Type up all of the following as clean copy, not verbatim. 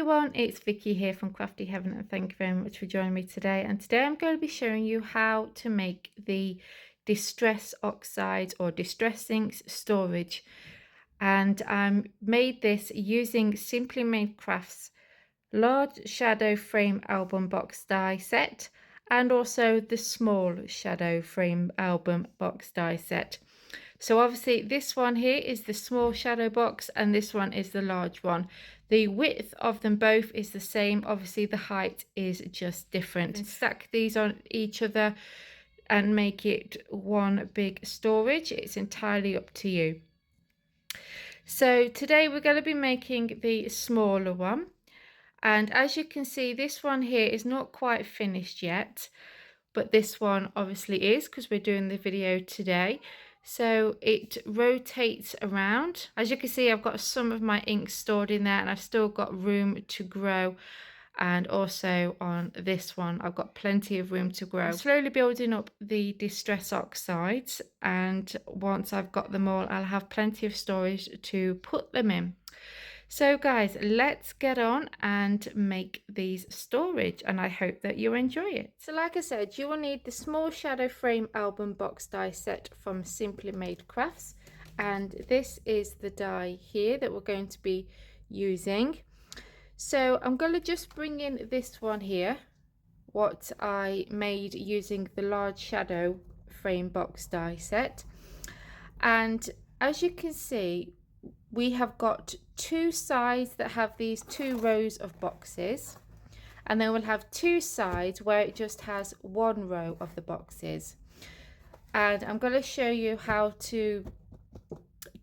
everyone, it's Vicky here from Crafty Heaven, and thank you very much for joining me today. And today I'm going to be showing you how to make the distress oxides or distress inks storage. And I made this using Simply Made Crafts large shadow frame album box die set and also the small shadow frame album box die set. So obviously this one here is the small shadow box and this one is the large one. The width of them both is the same, obviously the height is just different. And stack these on each other and make it one big storage. It's entirely up to you. So today we're going to be making the smaller one, and as you can see this one here is not quite finished yet, but this one obviously is because we're doing the video today. So it rotates around. As you can see, I've got some of my ink stored in there and I've still got room to grow. And also on this one, I've got plenty of room to grow. I'm slowly building up the distress oxides, and once I've got them all, I'll have plenty of storage to put them in. So guys, let's get on and make these storage, and I hope that you enjoy it. So like I said, you will need the small shadow frame album box die set from Simply Made Crafts, and this is the die here that we're going to be using. So I'm going to just bring in this one here, what I made using the large shadow frame box die set, and as you can see, we have got two sides that have these two rows of boxes, and then we'll have two sides where it just has one row of the boxes. And I'm going to show you how to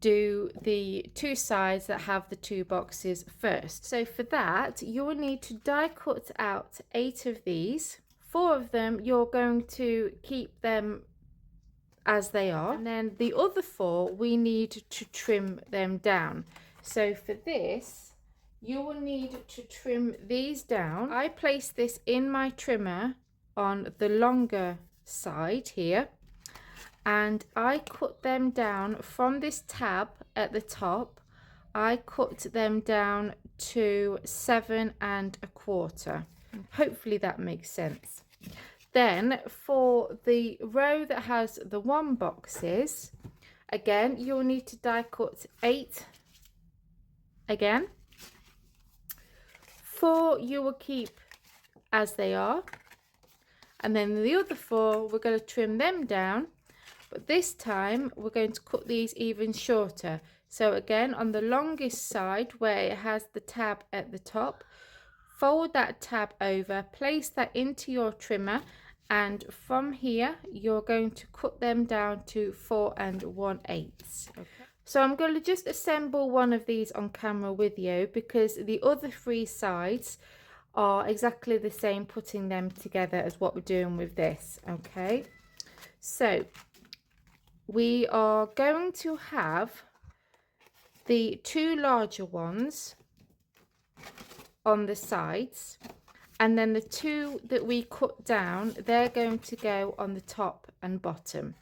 do the two sides that have the two boxes first. So for that, you will need to die cut out 8 of these. 4 of them you're going to keep them as they are, and then the other 4 we need to trim them down. So for this you will need to trim these down. I place this in my trimmer on the longer side here, and I cut them down from this tab at the top. I cut them down to 7 1/4. Hopefully that makes sense. Then for the row that has the 1 boxes, again you'll need to die cut 8 again. 4 you will keep as they are, and then the other 4 we're going to trim them down, but this time we're going to cut these even shorter. So again, on the longest side where it has the tab at the top, fold that tab over, place that into your trimmer, and from here you're going to cut them down to 4 1/8. Okay. So I'm going to just assemble one of these on camera with you, because the other 3 sides are exactly the same, putting them together as what we're doing with this. Okay, so we are going to have the 2 larger ones on the sides, and then the 2 that we cut down, they're going to go on the top and bottom.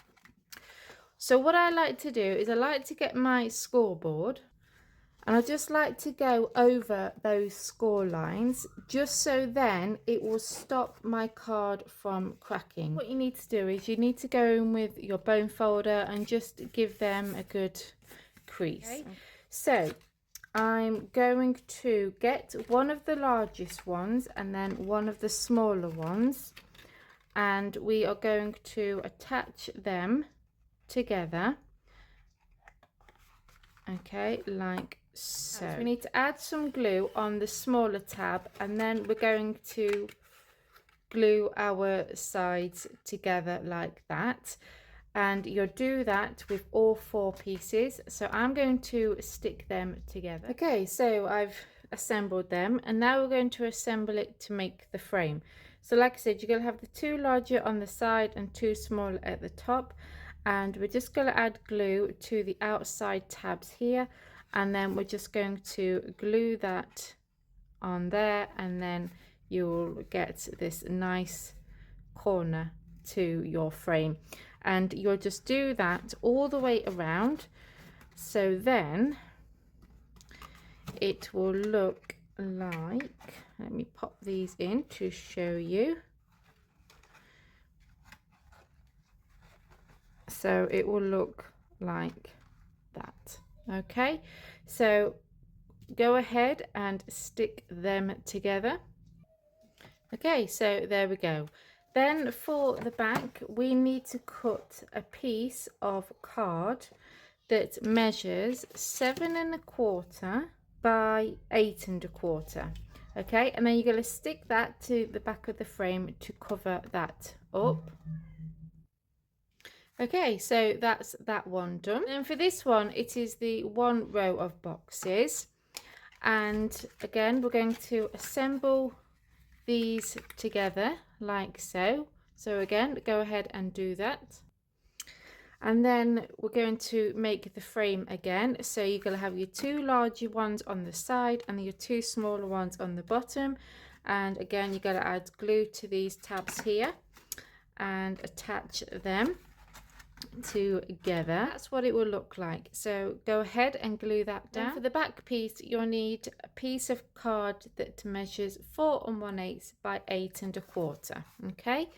So what I like to do is I like to get my scoreboard, and I just like to go over those score lines, just so then it will stop my card from cracking. What you need to do is you need to go in with your bone folder and just give them a good crease. Okay. So I'm going to get one of the largest ones and then one of the smaller ones, and we are going to attach them together. Okay, like so. We need to add some glue on the smaller tab, and then we're going to glue our sides together like that. And you'll do that with all 4 pieces. So I'm going to stick them together. Okay, so I've assembled them, and now we're going to assemble it to make the frame. So like I said, you're going to have the 2 larger on the side and 2 smaller at the top, and we're just going to add glue to the outside tabs here, and then we're just going to glue that on there, and then you'll get this nice corner to your frame. And you'll just do that all the way around, so then it will look like, let me pop these in to show you. So it will look like that. Okay, so go ahead and stick them together. Okay, so there we go. Then for the back, we need to cut a piece of card that measures 7¼ by 8¼ okay, and then you're going to stick that to the back of the frame to cover that up. Okay, so that's that one done. And for this one, it is the 1 row of boxes, and again we're going to assemble these together like so. So again, go ahead and do that. And then we're going to make the frame again. So you're going to have your 2 larger ones on the side and your 2 smaller ones on the bottom. And again, you're going to add glue to these tabs here and attach them together. That's what it will look like. So go ahead and glue that down. For the back piece, you'll need a piece of card that measures 4 1/8 by 8¼ okay,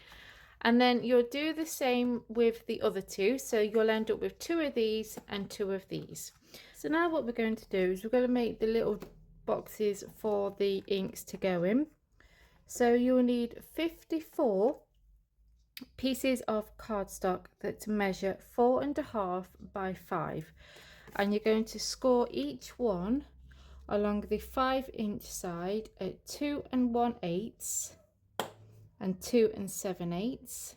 and then you'll do the same with the other 2, so you'll end up with 2 of these and 2 of these. So now what we're going to do is we're going to make the little boxes for the inks to go in. So you'll need 54 pieces of cardstock that measure 4½ by 5, and you're going to score each one along the 5-inch side at 2 1/8 and 2 7/8,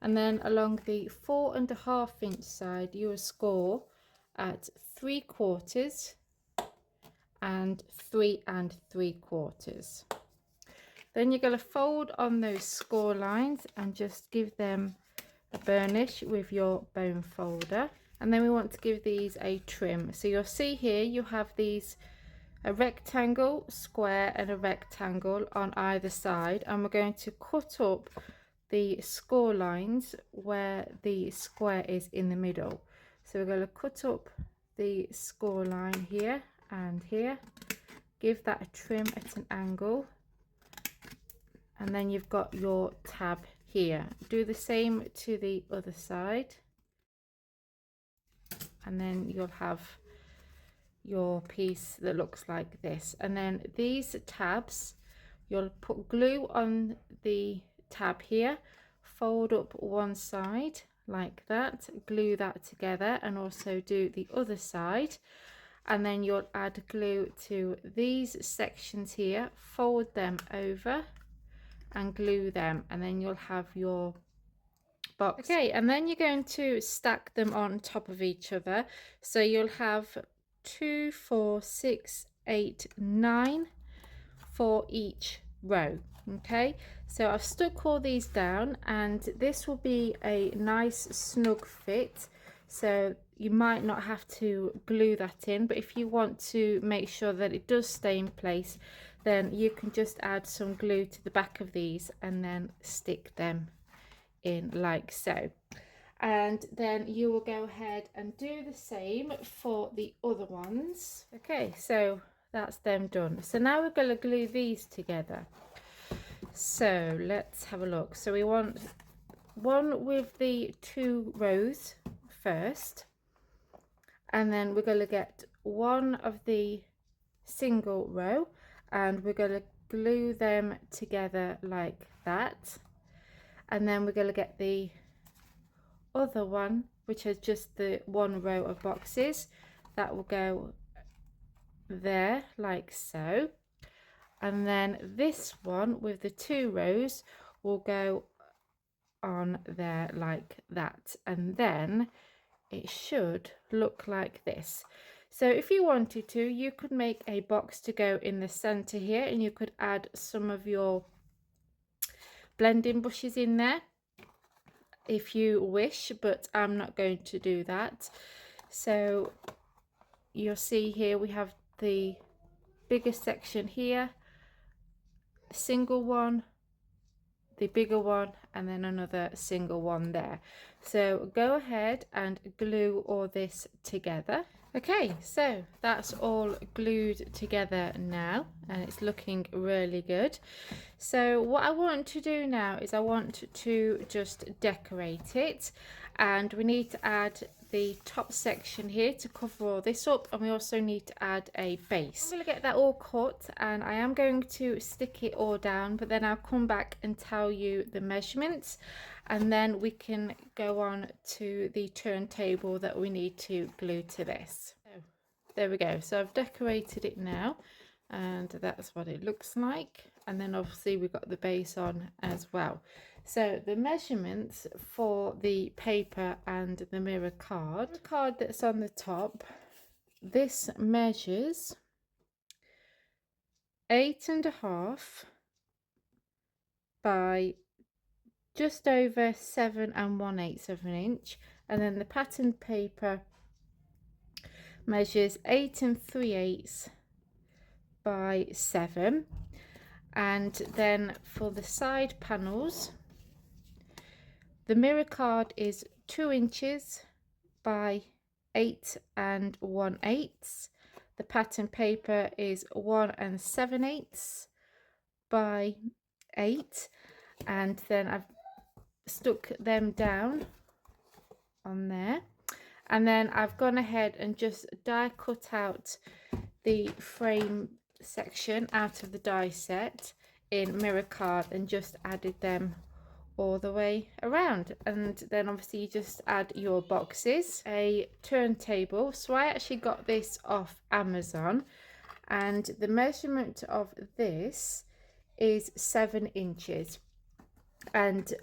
and then along the 4½ inch side you will score at 3/4 and 3 3/4. Then you're going to fold on those score lines and just give them a burnish with your bone folder. And then we want to give these a trim. So you'll see here you have these a rectangle, square and a rectangle on either side, and we're going to cut up the score lines where the square is in the middle. So we're going to cut up the score line here and here, give that a trim at an angle, and then you've got your tab here. Do the same to the other side, and then you'll have your piece that looks like this. And then these tabs, you'll put glue on the tab here, fold up one side like that, glue that together, and also do the other side, and then you'll add glue to these sections here, fold them over and glue them, and then you'll have your box. Okay, and then you're going to stack them on top of each other, so you'll have 2 4 6 8 9 for each row. Okay, so I've stuck all these down, and this will be a nice snug fit, so you might not have to glue that in, but if you want to make sure that it does stay in place, then you can just add some glue to the back of these and then stick them in like so. And then you will go ahead and do the same for the other ones. Okay, so that's them done. So now we're going to glue these together. So let's have a look. So we want one with the 2 rows first, and then we're going to get one of the single row, and we're going to glue them together like that, and then we're going to get the other one which has just the 1 row of boxes that will go there like so, and then this one with the 2 rows will go on there like that, and then it should look like this. So if you wanted to, you could make a box to go in the center here, and you could add some of your blending brushes in there if you wish, but I'm not going to do that. So you'll see here we have the bigger section here, a single one, the bigger one, and then another single one there. So go ahead and glue all this together. Okay, so that's all glued together now and it's looking really good. So what I want to do now is I want to just decorate it, and we need to add the top section here to cover all this up, and we also need to add a base. I'm going to get that all cut and I am going to stick it all down, but then I'll come back and tell you the measurements, and then we can go on to the turntable that we need to glue to this. So there we go. So I've decorated it now and that's what it looks like, and then obviously we've got the base on as well. So the measurements for the paper and the mirror card, that's on the top, this measures 8.5 by just over 7 1/8 of an inch, and then the pattern paper measures 8 3/8 by 7. And then for the side panels, the mirror card is 2 inches by 8 1/8. The pattern paper is 1 7/8 by 8, and then I've stuck them down on there, and then I've gone ahead and just die cut out the frame section out of the die set in mirror card and just added them all the way around. And then obviously you just add your boxes, a turntable. So I actually got this off Amazon, and the measurement of this is 7 inches, and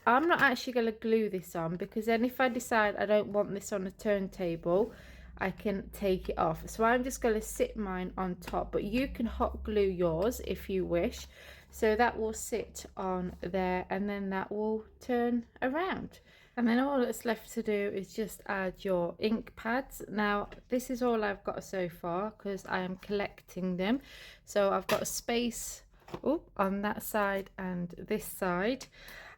I'm not actually going to glue this on, because then if I decide I don't want this on a turntable, I can take it off. So I'm just going to sit mine on top, but you can hot glue yours if you wish. So that will sit on there, and then that will turn around. And then all that's left to do is just add your ink pads. Now this is all I've got so far because I am collecting them. So I've got a space on that side and this side,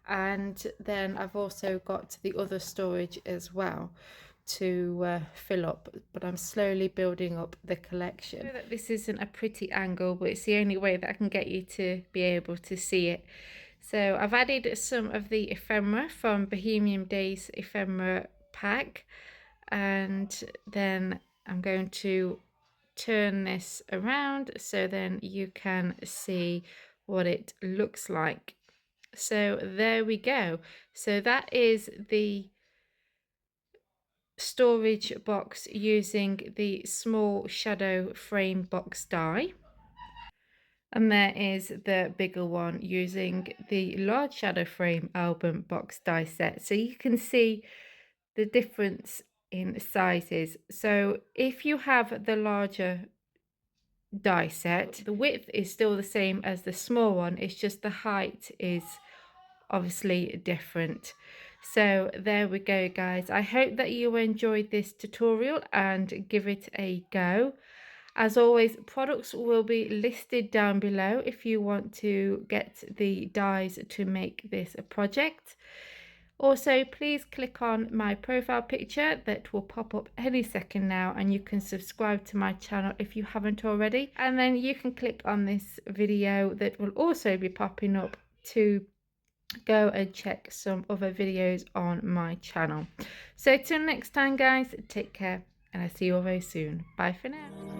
and then I've also got the other storage as well to fill up, but I'm slowly building up the collection. I know that this isn't a pretty angle, but it's the only way that I can get you to be able to see it. So I've added some of the ephemera from Bohemian Days ephemera pack, and then I'm going to turn this around so then you can see what it looks like. So there we go. So that is the storage box using the small shadow frame box die, and there is the bigger one using the large shadow frame album box die set. So you can see the difference in sizes. So if you have the larger die set, the width is still the same as the small one, it's just the height is obviously different. So there we go, guys. I hope that you enjoyed this tutorial and give it a go. As always, products will be listed down below if you want to get the dies to make this a project. Also, please click on my profile picture that will pop up any second now, and you can subscribe to my channel if you haven't already. And then you can click on this video that will also be popping up to go and check some other videos on my channel. So till next time, guys, take care, and I'll see you all very soon. Bye for now.